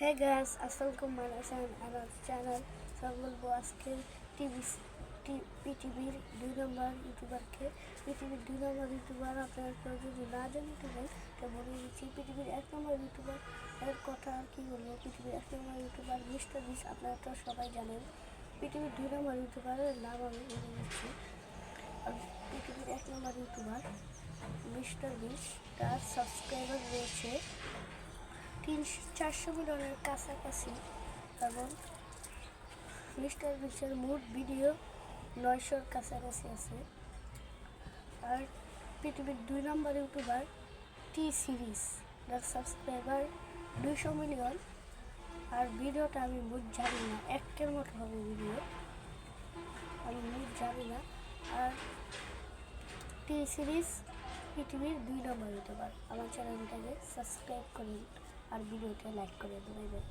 Hey guys, আসসালামু আলাইকুম আমার চ্যানেল সব বলবো আজকে পৃথিবীর 2 নম্বর ইউটিউবারকে পৃথিবীর 2 নম্বর ইউটিউবার আপনারা কেউ যদি না জানেন তো বলে দিচ্ছি। পৃথিবীর 1 নম্বর ইউটিউবার এর কথা আর কি বলবো। পৃথিবীর 1 নম্বর ইউটিউবার মিস্টার বিস, আপনারা তো সবাই জানেন। পৃথিবীর 2 নম্বর ইউটিউবারের নাম আমি বলে দিচ্ছি। পৃথিবীর 1 নম্বর ইউটিউবার মিস্টার বিস, তার সাবস্ক্রাইবার রয়েছে 400 মিলিয়নের কাছাকাছি এবং মিস্টার বিশের মোট ভিডিও 900-র কাছাকাছি আছে। আর পৃথিবীর 2 নম্বর ইউটিউবার টি সিরিজ, তার সাবস্ক্রাইবার 200 মিলিয়ন। আর ভিডিওটা আমি মোট জানি না, একের মতো হবে ভিডিও, আমি মোট জানি না। আর টি সিরিজ পৃথিবীর 2 নম্বর ইউটিউবার। আমার চ্যানেলটাকে সাবস্ক্রাইব করুন আর ভিডিওটা লাইক করে দেবেন।